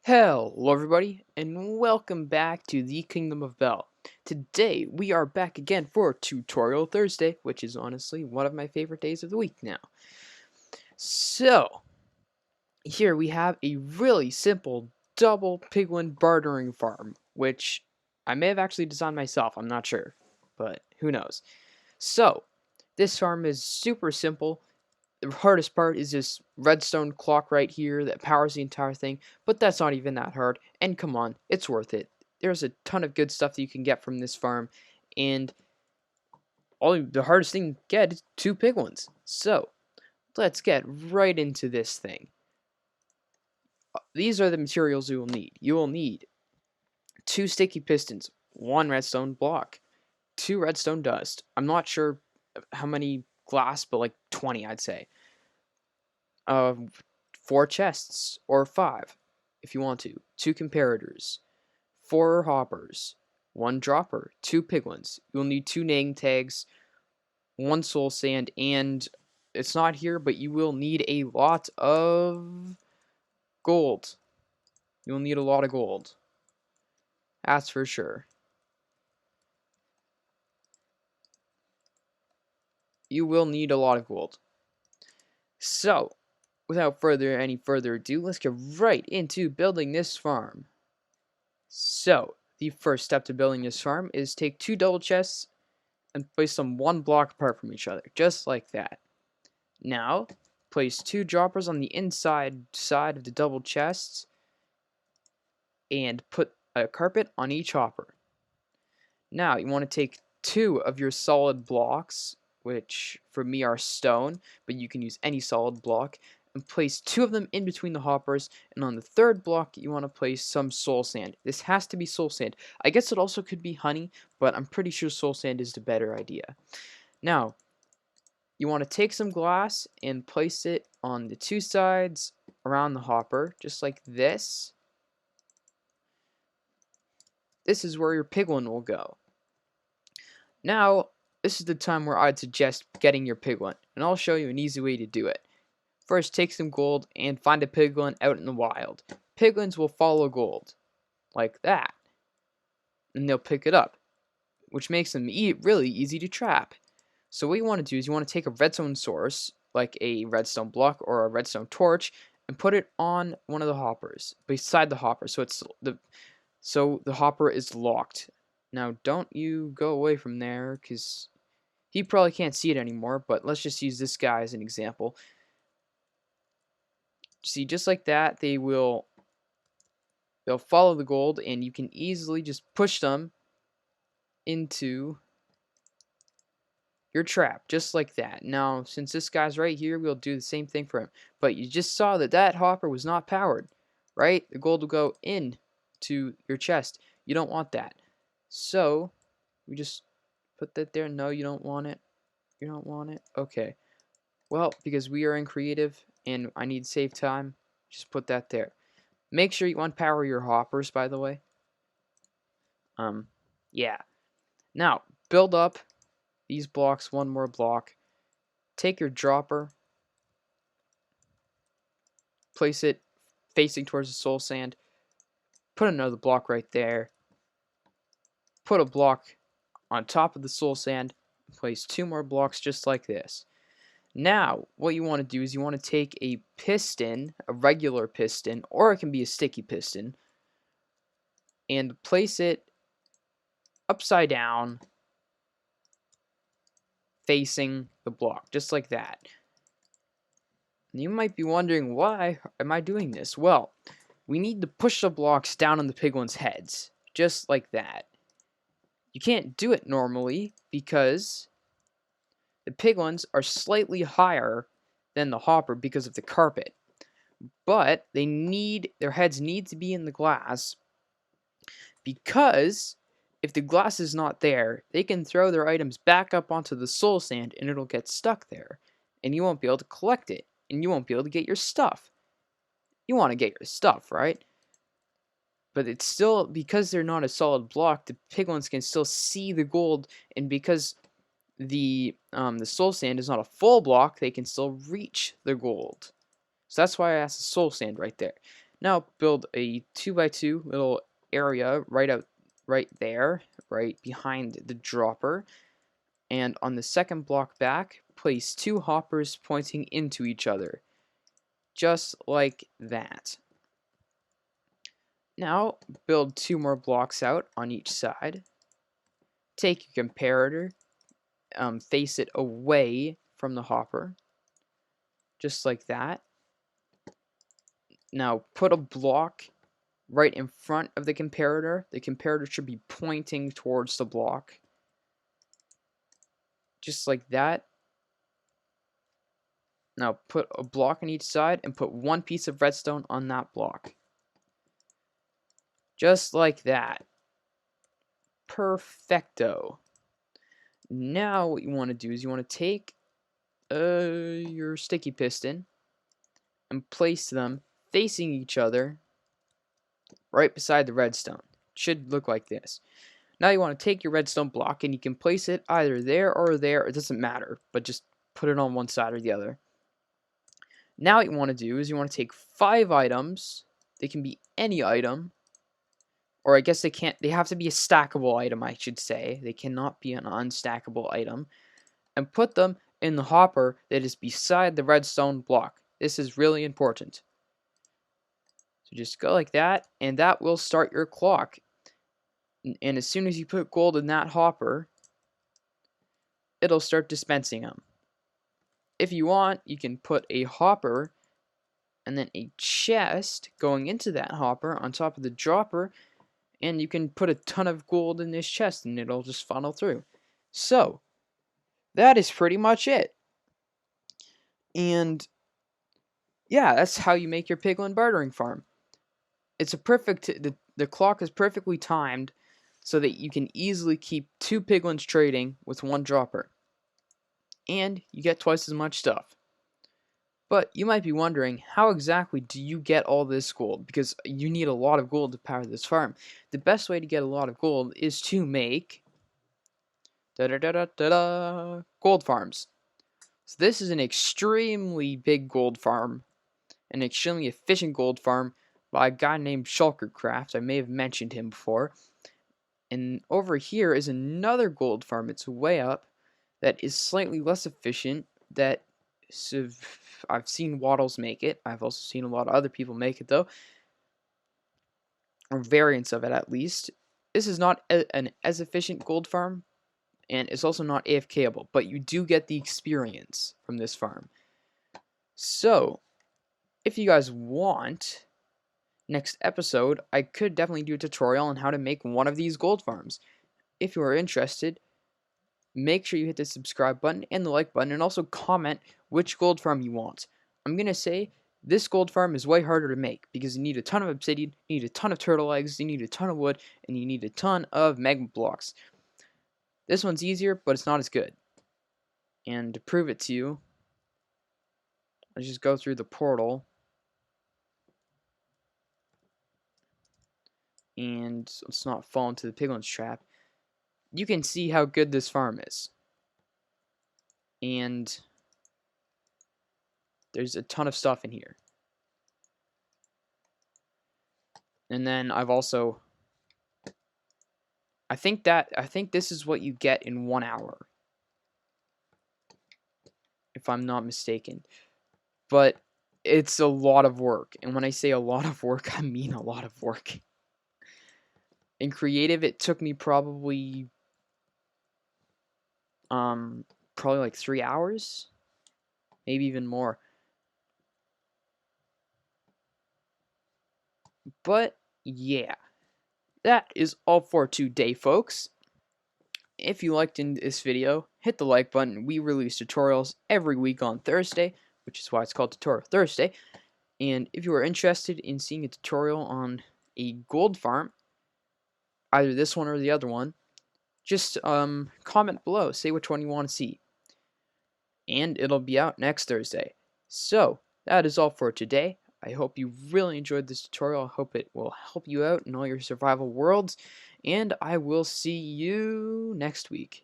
Hello everybody, and welcome back to the Kingdom of Bell. Today, we are back again for Tutorial Thursday, which is honestly one of my favorite days of the week now. So, here we have a really simple double piglin bartering farm, which I may have actually designed myself, I'm not sure, but who knows. So, this farm is super simple. The hardest part is this redstone clock right here that powers the entire thing, but that's not even that hard, and come on, it's worth it. There's a ton of good stuff that you can get from this farm, and the hardest thing to get is 2 piglins. So, let's get right into this thing. These are the materials you will need. You will need 2 sticky pistons, 1 redstone block, 2 redstone dust. I'm not sure how many glass, but like 20 I'd say. uh, 4 chests, or 5, if you want to, 2 comparators, 4 hoppers, 1 dropper, 2 piglins. You'll need 2 name tags, 1 soul sand, and it's not here, but you will need a lot of gold. You'll need a lot of gold. That's for sure. You will need a lot of gold. So, without any further ado, let's get right into building this farm. So, the first step to building this farm is take 2 double chests and place them 1 block apart from each other, just like that. Now, place 2 droppers on the inside side of the double chests and put a carpet on each hopper. Now, you want to take 2 of your solid blocks, which for me are stone, but you can use any solid block, and place 2 of them in between the hoppers, and on the 3rd block you want to place some soul sand. This has to be soul sand. I guess it also could be honey, but I'm pretty sure soul sand is the better idea. Now, you want to take some glass and place it on the 2 sides around the hopper, just like this. This is where your piglin will go. Now, this is the time where I'd suggest getting your piglin, and I'll show you an easy way to do it. First, take some gold and find a piglin out in the wild. Piglins will follow gold, like that, and they'll pick it up, which makes them really easy to trap. So what you want to do is you want to take a redstone source, like a redstone block or a redstone torch, and put it on one of the hoppers, beside the hopper, so the hopper is locked. Now, don't you go away from there, because he probably can't see it anymore, but let's just use this guy as an example. See, just like that, they'll follow the gold, and you can easily just push them into your trap, just like that. Now, since this guy's right here, we'll do the same thing for him. But you just saw that hopper was not powered, right? The gold will go in to your chest. You don't want that. So, we just put that there. No, you don't want it. You don't want it. Okay. Well, because we are in creative and I need to save time, just put that there. Make sure you unpower your hoppers, by the way. Yeah. Now, build up these blocks, 1 more block. Take your dropper, place it facing towards the soul sand, put another block right there, put a block on top of the soul sand, place 2 more blocks just like this. Now, what you want to do is you want to take a piston, a regular piston, or it can be a sticky piston, and place it upside down facing the block, just like that. You might be wondering, why am I doing this? Well, we need to push the blocks down on the piglins' heads, just like that. You can't do it normally because the piglins are slightly higher than the hopper because of the carpet. But their heads need to be in the glass, because if the glass is not there, they can throw their items back up onto the soul sand and it'll get stuck there. And you won't be able to collect it. And you won't be able to get your stuff. You want to get your stuff, right? But it's still, because they're not a solid block, the piglins can still see the gold, and because the soul sand is not a full block, they can still reach the gold. So that's why I asked the soul sand right there. Now build a 2x2 little area right there, right behind the dropper. And on the second block back, place 2 hoppers pointing into each other. Just like that. Now build 2 more blocks out on each side. Take your comparator, face it away from the hopper. Just like that. Now put a block right in front of the comparator. The comparator should be pointing towards the block. Just like that. Now put a block on each side and put 1 piece of redstone on that block. Just like that. Perfecto. Now what you want to do is you want to take your sticky piston and place them facing each other right beside the redstone. It should look like this. Now you want to take your redstone block and you can place it either there or there. It doesn't matter, but just put it on one side or the other. Now what you want to do is you want to take 5 items. They can be any item. Or I guess they have to be a stackable item, I should say. They cannot be an unstackable item. And put them in the hopper that is beside the redstone block. This is really important. So just go like that, and that will start your clock. And as soon as you put gold in that hopper, it'll start dispensing them. If you want, you can put a hopper and then a chest going into that hopper on top of the dropper, and you can put a ton of gold in this chest and it'll just funnel through. So, that is pretty much it. And yeah, that's how you make your Piglin bartering farm. It's a perfect, the clock is perfectly timed so that you can easily keep 2 piglins trading with 1 dropper. And you get twice as much stuff. But you might be wondering, how exactly do you get all this gold? Because you need a lot of gold to power this farm. The best way to get a lot of gold is to make gold farms. So this is an extremely big gold farm, an extremely efficient gold farm by a guy named Shulkercraft. I may have mentioned him before. And over here is another gold farm. It's way up. That is slightly less efficient. I've seen Waddles make it. I've also seen a lot of other people make it though, or variants of it at least. This is not an as efficient gold farm, and it's also not AFKable, but you do get the experience from this farm. So, if you guys want, next episode, I could definitely do a tutorial on how to make one of these gold farms. If you are interested, make sure you hit the subscribe button and the like button, and also comment which gold farm you want. I'm going to say this gold farm is way harder to make because you need a ton of obsidian, you need a ton of turtle eggs, you need a ton of wood, and you need a ton of magma blocks. This one's easier, but it's not as good. And to prove it to you, let's just go through the portal. And let's not fall into the piglin's trap. You can see how good this farm is. And there's a ton of stuff in here. And then I've also, I think this is what you get in 1 hour, if I'm not mistaken. But it's a lot of work, and when I say a lot of work, I mean a lot of work. In creative, it took me probably like 3 hours, maybe even more. But yeah, that is all for today, folks. If you liked this video, hit the like button. We release tutorials every week on Thursday, which is why it's called Tutorial Thursday. And if you are interested in seeing a tutorial on a gold farm, either this one or the other one, just comment below, say which one you want to see. And it'll be out next Thursday. So, that is all for today. I hope you really enjoyed this tutorial. I hope it will help you out in all your survival worlds. And I will see you next week.